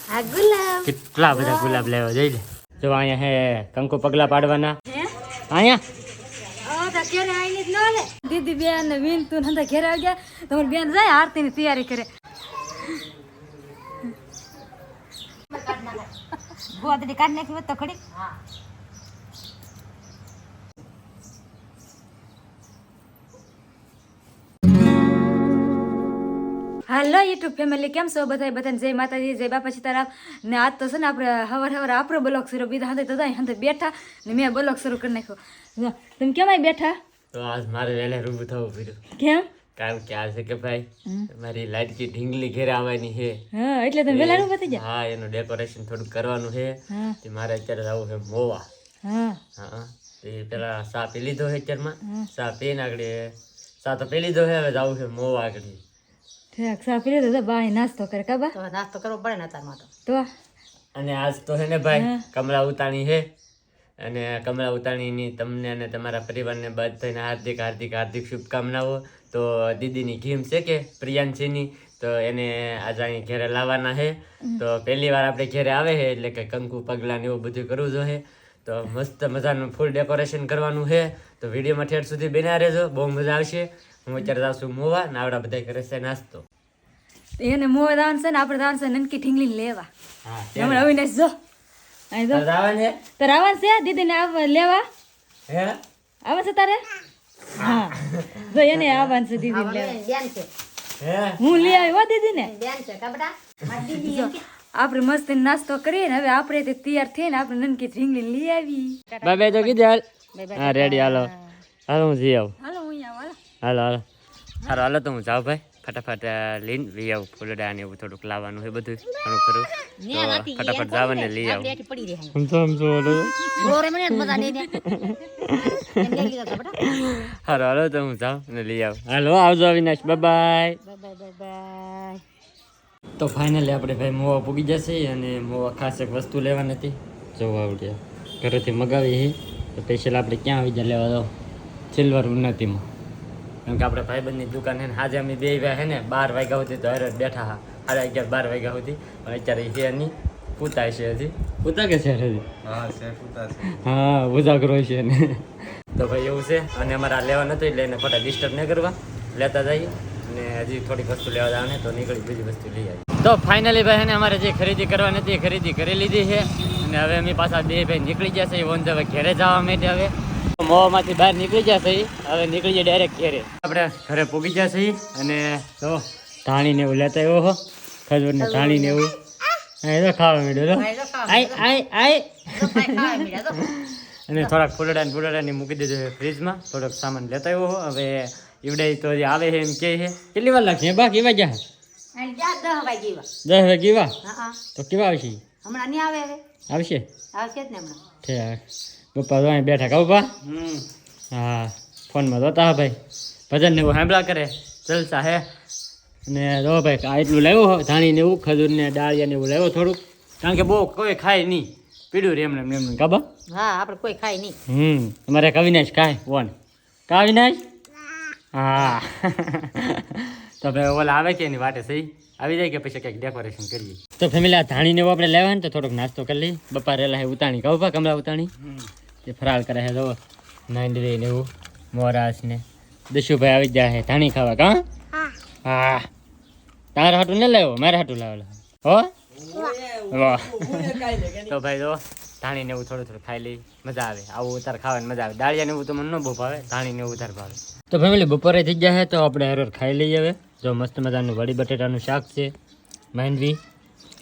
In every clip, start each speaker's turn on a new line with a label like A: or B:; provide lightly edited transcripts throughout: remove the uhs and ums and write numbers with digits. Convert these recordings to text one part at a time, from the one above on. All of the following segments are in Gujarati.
A: આ ગુલાબ
B: કેટલા બધા ગુલાબ લેવા જઈ લે જો અહીંયા હે કંકુ પગલા પાડવાના અહીંયા
A: ઘેરે આવીને જ ન લે દીદી બેન ને વિન તું નંદા ઘેરે આવી ગયા તમારી બેન જાય આરતી ની તૈયારી કરે ગોદડી કાઢ નાખી તો ખડી હાલો યુટ્યુબ ફેમિલી કેમ છો બધાને જય માતાજી જય બાપા સીતારામ ને આજ તો છે ને આપણે હવાર આપણો બ્લોગ શરૂ બીજા હાથે તો હાથે બેઠા ને મેં બ્લોગ શરૂ કરી નાખ્યો તમે કેમ બેઠા
B: તો આજ મારે વહેલા રૂબરૂ થવું પડ્યું
A: કેમ
B: કારણ કે આ છે કે ભાઈ મારી લાડકી ઢીંગલી ઘેરે આવવાની છે
A: હા એટલે તમે વહેલા રૂબરૂ થઈ ગયા
B: હા એનું ડેકોરેશન થોડું કરવાનું છે તે મારે અત્યારે જવું છે મોવા
A: હા
B: હા એ પેલા સા પી લીધો છે અત્યારમાં સા પીને આગળ સા તો પી લીધો છે હવે જવું છે મોવા આગળ
A: ઠીક સા પી લીધો તો બાય નાસ્તો કરે કાબા
C: તો નાસ્તો કરવો પડે ને તારમાં
A: તો
B: અને આજ તો છે ને ભાઈ કમળા ઉતાણી છે અને કમળા ઉતાણીની તમને અને તમારા પરિવારને બધાને હાર્દિક હાર્દિક હાર્દિક શુભકામનાઓ તો દીદીની ગેમ છે કે પ્રિયાંશીની તો એને આજે અહીં ઘેરે લાવવાના છે તો પહેલી વાર આપણે ઘેરે આવે છે એટલે કે કંકુ પગલાં ને એવું બધું કરવું જોઈએ તો મસ્ત મજાનું ફૂલ ડેકોરેશન કરવાનું છે તો વિડીયોમાં ઠેર સુધી બન્યા રહેજો બહુ મજા આવશે હું અત્યારે જાઉં છું મોવા ને આવડા બધા કરે છે નાસ્તો
A: એને મોં દાન છે ને આપણે દાન છે નનકી ઠીંગલી લેવા
B: હા
A: હમણાં અવિનાશ જો અહીં જો તારે આવવાનું છે દીદીને લેવા
B: હે
A: આવે છે તારે હા જો એને આવવાનું છે દીદી લેવા
C: બેન છે
B: હે
A: હું લઈ આવી હો દીદીને
C: બેન છે કપડા મારી દીદી એમ કે
A: આપણે મસ્ત નાસ્તો કરીએ ને હવે આપણે તે તૈયાર થઈને આપણે નનકી ઠીંગલી લઈ આવી
B: બાય તો કીધું હા રેડી હાલો હાલો હું જઈ આવું
A: હાલો હું અહીંયા
B: હાલો હાલો સારું હાલો તો હું જાઉં ભાઈ ફટાફટ લઈને લઈ આવું ફૂલડા ને એવું થોડુંક લાવવાનું છે બધું ઘણું ખરું તો ફટાફટ જવાને લઈ આવું
C: બેઠી પડી રહે
B: સમજો
C: ગોરે મને મજા નહીં દે એમ લઈ લીધા કપડા
B: સારું હાલો તો હું જાઉં ને લઈ આવું હાલો આવજો Avinash bye
C: bye bye bye
B: તો ફાઇનલી આપણે ભાઈ મોવા પૂગી જશે અને મોવા ખાસ એક વસ્તુ લેવાની હતી જોવા આવડે ઘરેથી મગાવી છે તો સ્પેશિયલ આપણે ક્યાં આવી જાય લેવા દો સિલ્વર ઉન્નતિમાં કેમ કે આપણે ભાઈબંધની દુકાન છે ને આજે અમે બે આવ્યા છે ને 12 વાગ્યા સુધી તો હરે બેઠા હા 11:30 વાગ્યા સુધી પણ અત્યારે છે નહીં પૂતા છે હજી પૂતા કે છે હજી હા ઉજાગરો છે ને તો ભાઈ એવું છે અને અમારે આ લેવા નતું એટલે એને ખોટા ડિસ્ટર્બ નહીં કરવા લેતા જઈએ અને હજી થોડીક વસ્તુ લેવા જવાની તો નીકળી બીજી વસ્તુ લઈ આવી તો ફાઇનલી ભાઈ છે ને અમારે જે ખરીદી કરવાની હતી એ ખરીદી કરી લીધી છે અને હવે અમે પાછા બે ભાઈ નીકળી જશે ઓન ધ વે ઘરે જવા માટે હવે મોવામાંથી બહાર નીકળી જશે હવે નીકળી જાય ડાયરેક્ટ ઘરે આપણે ઘરે પૂગી જશે અને તો ધાણીને એવું લેતા આવ્યો હો ખજૂર ને ધાણીને એવું તો ખાવા માંડ્યો અને થોડાક ફૂલડા મૂકી દીધું છે ફ્રીજમાં થોડોક સામાન લેતા આવ્યો હો હવે ઈવડે તો જે આવે છે એમ કે છે કેટલી વાર લાગશે બાકી એવા ગયા
C: 10 વાગે
B: 10 વાગે એવા
C: હા
B: તો કેવા આવશે
C: હમણાં નહીં આવે હવે
B: આવશે
C: આવશે જ ને હમણાં
B: ઠીક પપ્પા તો અહીં બેઠા કહું પા હા ફોનમાં જોતા હા ભાઈ ભજન ને એવું સાંભળા કરે જલસા હે અને જો ભાઈ આ એટલું લાવ્યો ધાણીને એવું ખજૂરને ડાળિયાને એવું લાવ્યો થોડુંક કારણ કે બહુ કોઈ ખાય નહીં પીડ્યું રે એમને એમને કાબા
C: હા આપણે કોઈ ખાય નહીં
B: અમારે અવિનાશ ખાય વન કા અવિનાશ હા તો ભાઈ ઓલા આવે કે એની વાટે સહી આવી જાય કે પછી કંઈક ડેકોરેશન કરીએ તો ફેમિલી આ ધાણીને એવું આપણે લેવા ને તો થોડોક નાસ્તો કરી લઈએ બપા રેલા હે ઉતાણી કહું પા કમલા ઉતાણી તે ફરાળ કરે છે જો નાંદરી ને એવું મોરાસ ને દશુભાઈ આવી જાય છે ધાણી ખાવા કા હા તારા હાટું ને લાવ્યો મારા હાટું લાવેલો હો વાહ તો ભાઈ જો ધાણીને એવું થોડું થોડું ખાઈ લઈ મજા આવે આવું ઉતાર ખાવાની મજા આવે દાળિયાને એવું તો મને ન બહુ ભાવે ધાણીને એવું ઉતાર ભાવે તો ફેમિલી બપોરે થઈ ગયા છે તો આપણે હરોર ખાઈ લઈએ હવે જો મસ્ત મજાનું વડી બટેટાનું શાક છે માંડવી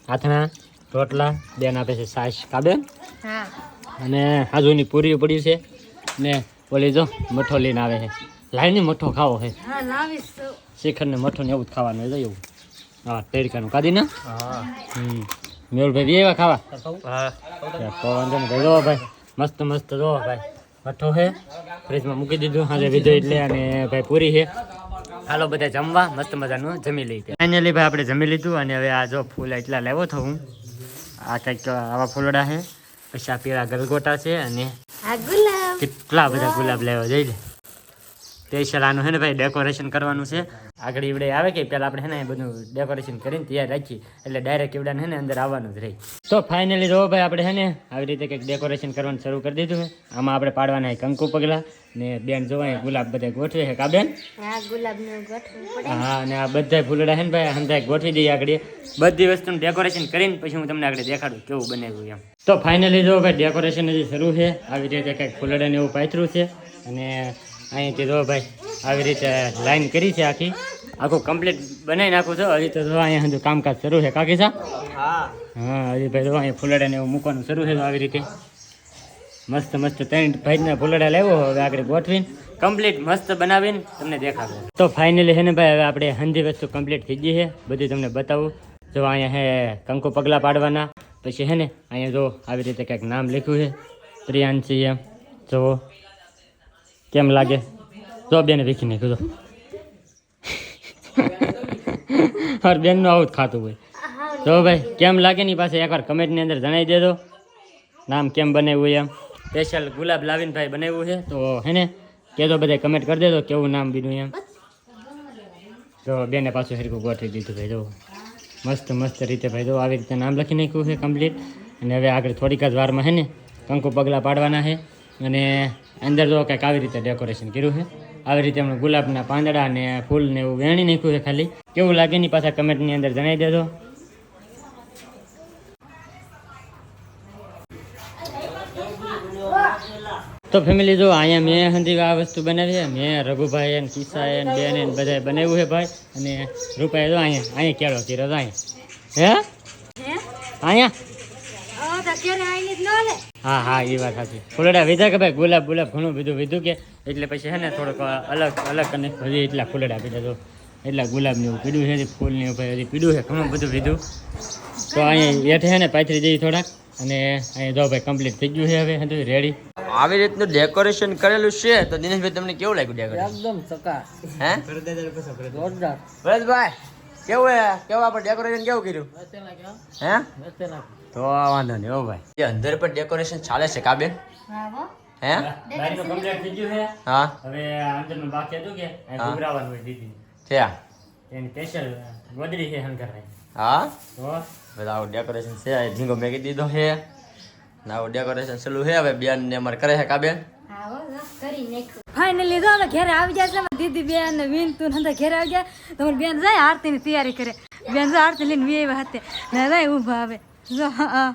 B: આથણા રોટલા બેન આપે છે સાસ કાબેન
C: હા
B: અને હાજુની પૂરી પડ્યું છે ને ઓલી જો મઠો લઈને આવે છે લાઈને મઠો ખાવો છે
A: હા લાવીશ તો
B: શિખર ને મઠો ને એવું જ ખાવાનું હોય એવું હા ટેડકાનું કાઢી ના મેહુલભાઈ એવા ખાવા તો વાંધો નહીં ભાઈ જો ભાઈ મસ્ત મસ્ત જો ભાઈ મઠો છે ફ્રીજમાં મૂકી દીધું હાજર વિધો એટલે અને ભાઈ પૂરી છે હાલો બધા જમવા મસ્ત મજાનું જમી લઈએ ફાઇનલી ભાઈ આપણે જમી લીધું અને હવે આ જો ફૂલ એટલા લાવ્યો હતો હું આ કંઈક આવા ફૂલડા છે પછી આ પીળા ગલગોટા છે અને
A: આ ગુલાબ
B: કેટલા બધા ગુલાબ લેવા જઈ લે સ્પેશિયલ આનું હે ને ભાઈ ડેકોરેશન કરવાનું છે. આગળ ઈવડે આવે કે પહેલાં આપણે હે ને બધું ડેકોરેશન કરીને તૈયાર રાખી એટલે ડાયરેક્ટ ઈવડાને હે ને અંદર આવવાનું જ રહી. તો ફાઇનલી જો ભાઈ આપણે હે ને આવી રીતે કંઈક ડેકોરેશન કરવાનું શરૂ કરી દીધું છે. આમાં આપણે પાડવાના કંકુ પગલા ને બેન જોવાય ગુલાબ બધા ગોઠવે છે કા બેન?
C: હા ગુલાબનું ગોઠવું પડે.
B: હા અને આ બધા ફૂલડા છે ને ભાઈ હંધાય ગોઠવી દઈએ આગળ બધી વસ્તુનું ડેકોરેશન કરીને પછી હું તમને આગળ દેખાડું કેવું બનાવ્યું એમ. તો ફાઇનલી જો ભાઈ ડેકોરેશન હજી શરૂ છે. આવી રીતે કંઈક ફૂલડાને એવું પાથર્યું છે અને અહીંથી જો ભાઈ આવી રીતે લાઈન કરી છે આખું કમ્પ્લીટ બનાવી નાખું છું. હજી તો જો અહીંયા હજુ કામકાજ શરૂ છે કાકી સા? હા હજી ભાઈ જો અહીંયા ફૂલડાને એવું મૂકવાનું શરૂ છે આવી રીતે મસ્ત મસ્ત 3 ભાઈના ફૂલડા લાવ્યો હવે આગળ ગોઠવીને કમ્પ્લીટ મસ્ત બનાવીને તમને દેખાડો. તો ફાઇનલી છે ને ભાઈ હવે આપણે હંધી વસ્તુ કમ્પ્લીટ થઈ ગઈ છે બધી તમને બતાવું. જો અહીંયા હે કંકુ પગલા પાડવાના પછી હે ને અહીંયા જો આવી રીતે કંઈક નામ લખ્યું છે પ્રિયાંશી એમ. જુઓ કેમ લાગે? જો બેન વીખી નાખ્યું તો હર બેનનું આવું જ ખાતું હોય. જો ભાઈ કેમ લાગે ની પાસે એકવાર કમેન્ટની અંદર જણાવી દેજો નામ કેમ બનાવ્યું એમ. સ્પેશિયલ ગુલાબ લાવીને ભાઈ બનાવ્યું છે તો હે ને કહેજો બધા કમેન્ટ કરી દેજો કેવું નામ બીનું એમ. જો બેને પાછું હરખું ગોઠવી દીધું ભાઈ જો મસ્ત મસ્ત રીતે ભાઈ જો આવી રીતે નામ લખી નાખ્યું છે કમ્પ્લીટ. અને હવે આગળ થોડીક જ વારમાં હે ને કંકુ પગલા પાડવાના છે અને અંદર જો કંઈક આવી રીતે ડેકોરેશન કર્યું છે. આવી રીતે એમણે ગુલાબના પાંદડા અને ફૂલ ને એવું વેણી નાખ્યું છે ખાલી. કેવું લાગે ની પાછા કમેન્ટની અંદર જણાવી દેજો. તો ફેમિલી જો અહીંયા મેં હંધી આ વસ્તુ બનાવી છે. મેં રઘુભાઈ અને કિસ્સા ને બેન ને બધાએ બનાવ્યું છે ભાઈ. અને રૂપાએ જો અહીંયા કેળો કર્યો તો અહીંયા અહીંયા હા એ વાત સાચી. ફૂલડા વિધા કે ભાઈ ગુલાબ ઘણું બધું વિધું કે એટલે પછી છે ને થોડોક અલગ અને હજી એટલા ફૂલડા પીધા તો એટલા ગુલાબને એવું પીડું છે ફૂલને એવું હજી પીડું છે ઘણું બધું વિધું. તો અહીંયા હેઠે છે ને પાથરી જઈએ થોડાક અને અહીંયા જો ભાઈ કમ્પ્લીટ થઈ ગયું છે હવે હતું રેડી.
D: આવી રીતનું ડેકોરેશન કરેલું છે તો દિનેશભાઈ તમને કેવું લાગ્યું ડેકોરેશન?
C: એકદમ સકા
D: હે
C: જોરદાર.
D: ભરતભાઈ કેવું આપણે ડેકોરેશન કેવું કર્યું? હે તો વાંધો નહીં હો ભાઈ. એ અંદર પર ડેકોરેશન ચાલે છે કા બેન? હે
B: બારનું કમ્પ્લીટ થઈ ગયું છે.
D: હા
B: હવે અંદરનું બાકી હતું કે ઉભરાવાનું હોય દીદી
D: છે
B: એની સ્પેશિયલ ગોદડી છે શંકરભાઈ.
D: હા
B: તો
D: બધા આવું ડેકોરેશન છે. ઝીંગો મેકી દીધો છે ને આવું ડેકોરેશન ચાલુ છે. હવે બેન ને અમારે કરે છે કા બેન?
A: ફાઇનલી તો અમે ઘરે આવી જાય છે દીદી બેન ને વિનતું ને ઘરે આવી જાય તમારી બેન જાય આરતીની તૈયારી કરે. બેન જો આરતી લઈને વી આવ્યા હતા ને જાય ઊભા આવે જો હા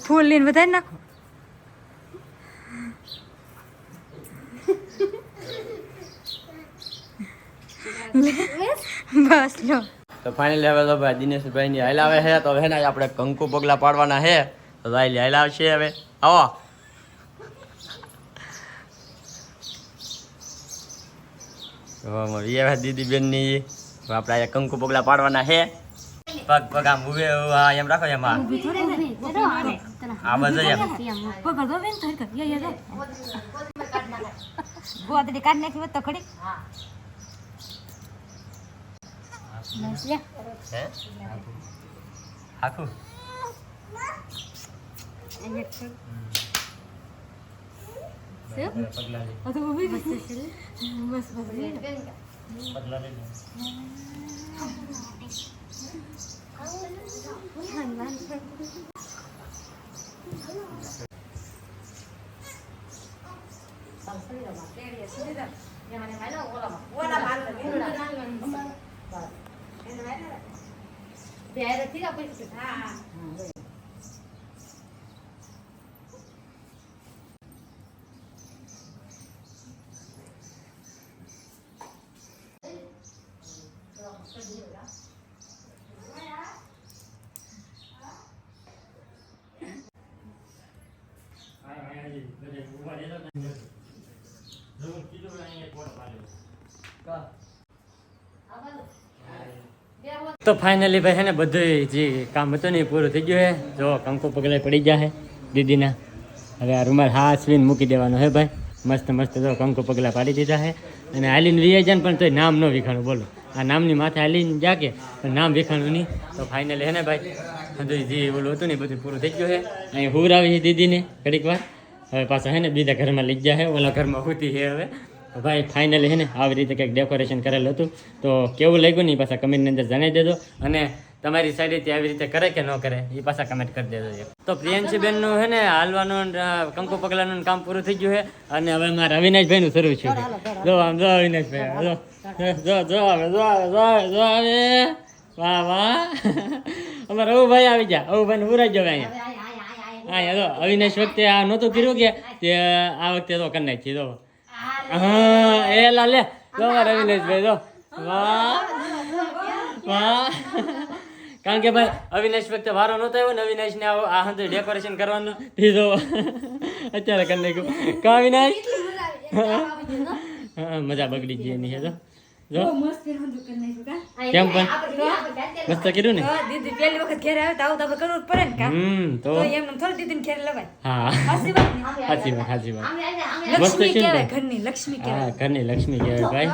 A: ફૂલ લઈને વધારી નાખો. બસ લો.
D: તો ફાઇનલી હવે તો ભાઈ દિનેશભાઈ ની હલાવે છે તો હવે ને આપણે કંકુ પગલા પાડવાના છે તો ભાઈ હલાવશે હવે. આવો દીદી બેન ની આપણે અહીંયા કંકુ પગલા પાડવાના છે. પગ આમ ઉભે એમ રાખો એમાં આ બાજુ એમ
A: પકડ દો બેન થરક યે દો ગોદડી કાઢ નાખી તો ખડી
D: હે આખું
B: તો ફાઇનલી ભાઈ છે ને બધું જે કામ હતું ને એ પૂરું થઈ ગયું છે. જો કંકુ પગલે પડી ગયા છે દીદીના. હવે આ રૂમાલ હાસવીને મૂકી દેવાનો હે ભાઈ. મસ્ત મસ્ત જો કંકુ પગલા પાડી દીધા છે. અને હાલીને વિયે પણ તોય નામ ન વિખાણું. બોલો આ નામની માથે હાલીને જાકે પણ નામ વિખાણું નહીં. તો ફાઇનલી હે ને ભાઈ બધું જે ઓલું હતું ને બધું પૂરું થઈ ગયું છે. અહીં હુર આવી દીદીને ઘડીક વાર. હવે પાછા હે ને બીજા ઘરમાં લઈ ગયા છે. ઓલા ઘરમાં હોતી છે હવે. ભાઈ ફાઇનલી હે ને આવી રીતે કંઈક ડેકોરેશન કરેલું હતું. તો કેવું લાગ્યું ને એ પાછા કમેન્ટની અંદર જણાવી દેજો. અને તમારી સાઈડેથી આવી રીતે કરે કે ન કરે એ પાછા કમેન્ટ કરી દેજો. તો પ્રિયંશી બેનનું છે ને હાલવાનું કંકુ પગલાનું કામ પૂરું થઈ ગયું છે. અને હવે મારા અવિનાશભાઈનું શરૂ છે. જો આમ જો અવિનાશભાઈ જો જો જો આવે જો આવે જો આવે જો આવે. વાહ વાહ અમારા અવુભાઈ આવી ગયા. અવુભાઈને ઉરાઈ જાવ અહીંયા. અહીંયા જો અવિનાશ વખતે આ નહોતું કર્યું કે તે આ વખતે તો કરી નાખી જો. હા એ લે જો મારા અવિનાશભાઈ જો વાહ વાહ. કારણ કે ભાઈ અવિનાશ વખતે વારો નહોતો આવ્યો ને અવિનાશને આ હંધું ડેકોરેશન કરવાનું તે જો અત્યારે કરી નાખ્યું. કા અવિનાશ હા મજા બગડી ગઈ એની જો જો કેમ પણ મસ્ત કર્યું ને.
A: દીદી પહેલી વખત ઘેર આવે તો આવું તો આપણે કરવું જ પડે ને કામ.
B: તો
A: તો એમને થોડી દીદીને ઘેર લવાય.
B: હા
A: સાચી વાત ને?
B: સાચી વાત સાચી વાત. મસ્ત
A: લક્ષ્મી
B: છે ને
A: કહેવાય,
B: ભાઈ.
A: ઘરની લક્ષ્મી કહેવાય.
B: હા ઘરની લક્ષ્મી કહેવાય ભાઈ.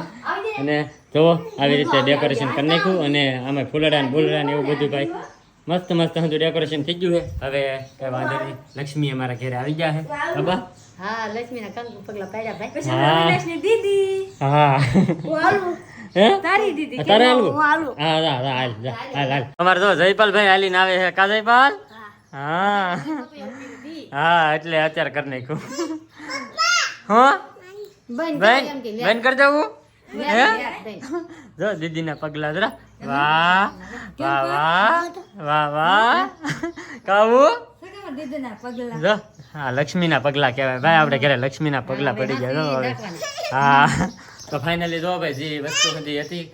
B: અને જો આવી રીતે ડેકોરેશન કરી નાખ્યું. અને આમાં ફૂલડા ને બુલડા ને એવું બધું ભાઈ મસ્ત મસ્ત હજુ ડેકોરેશન થઈ ગયું છે. હવે કઈ વાંધો નહીં. લક્ષ્મી અમારા ઘરે આવી ગયા છે બાબા.
C: હા લક્ષ્મીના કંકુ પગલા પાડ્યા ભાઈ.
A: પછી અવિનાશની દીદી
B: હા હે
A: તારી દીદી
B: તારે હાલવું? હા હા હા હાલ જા હાલ હાલ. અમારે જો જયપાલભાઈ હાલીને આવે છે. કા જયપાલ? હા હા એટલે અત્યારે કરી નાખ્યું. હા
C: બંધ
B: બેન
C: એમ કે
B: બેન કરી દેવું હે
C: બેન.
B: જો દીદીના પગલા જરા. વાહ વાહ વાહ વાહ વાહ. કાવું
A: દીદીના પગલા
B: જો હા લક્ષ્મીના પગલા કહેવાય ભાઈ. આપણે ઘરે લક્ષ્મીના પગલા પડી ગયા જો હવે. હા તો ફાઇનલી જો ભાઈ જે વસ્તુ બધી હતી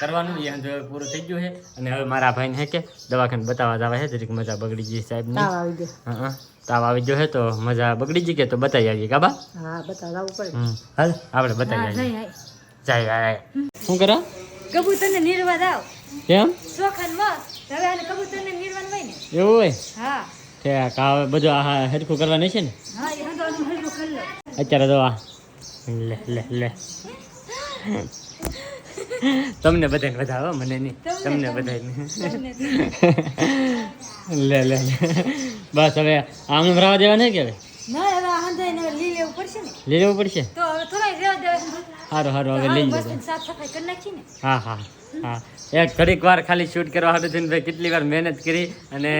B: કરવાનું એ હવે પૂરું થઈ ગયું છે. અને હવે મારા ભાઈને હે કે દવાખાને બતાવવા જવા છે. જરીક મજા બગડી ગઈ સાહેબની.
C: તાવ આવી ગયો.
B: હા તાવ આવી ગયો છે તો મજા બગડી ગઈ કે તો બતાવી આવીએ કાબા.
C: હા બતાવવું પડે.
B: હાલ આપણે બતાવી આવીએ. જાય શું કરો
A: કબૂતરને નિર્વાદ આવ
B: કેમ
A: શોખન મસ્ત. હવે આને કબૂતરને નિર્વાદ હોય ને.
B: એવું હોય
A: હા
B: ઠેક આ બધું આ હરખું કરવાનું છે ને.
A: હા એ હંધો હલવું કરી લો.
B: અત્યારે તો આ લે લે લે તમને બધાને વધાવો મને નહીં. તમને બધાને લે લે લે બસ હવે આમ ભરાવા દેવા નહીં કે હવે
A: ના હવે આ હંધાઈને લઈ લેવું પડશે ને.
B: લઈ લેવું પડશે.
A: તો હવે થોડા રહેવા દેવા.
B: સારું સારું હવે લઈ લેજો.
A: સાફ સફાઈ કરી નાખી ને.
B: હા હા હા એક ઘડીક વાર ખાલી શૂટ કરવા હાટું થઈને ભાઈ કેટલી વાર મહેનત કરી. અને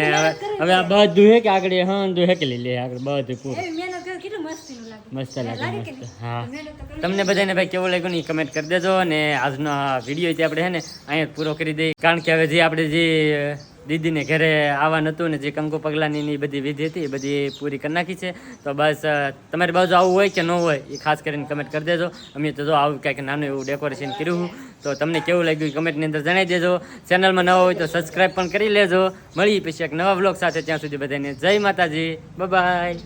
B: હવે આ બધું હે કે આગળ હા હેકેલી લે આગળ બધું પૂરું.
A: એવી મહેનત કરી કેટલું મસ્તીનું લાગે.
B: મસ્ત લાગે મસ્ત. હા
A: મહેનત તો કરવી.
B: તમને બધાને ભાઈ કેવું લાગ્યું ને કમેન્ટ કરી દેજો. અને આજનો આ વિડીયો છે આપણે હે ને અહીંયા જ પૂરો કરી દઈએ. કારણ કે હવે જે આપણે જે દીદીને ઘરે આવવાનું હતું ને જે કંકુ પગલાની બધી વિધિ હતી એ બધી પૂરી કરી નાખી છે. તો બસ તમારી બાજુ આવું હોય કે ન હોય એ ખાસ કરીને કમેન્ટ કરી દેજો. અમે તો જો આવું કંઈક નાનું એવું ડેકોરેશન કર્યું. તો તમને કેવું લાગ્યું કમેન્ટની અંદર જણાવી દેજો. ચેનલમાં નવા હોય તો સબસ્ક્રાઈબ પણ કરી લેજો. મળીએ પછી એક નવા વ્લોગ સાથે. ત્યાં સુધી બધાને જય માતાજી. બાય.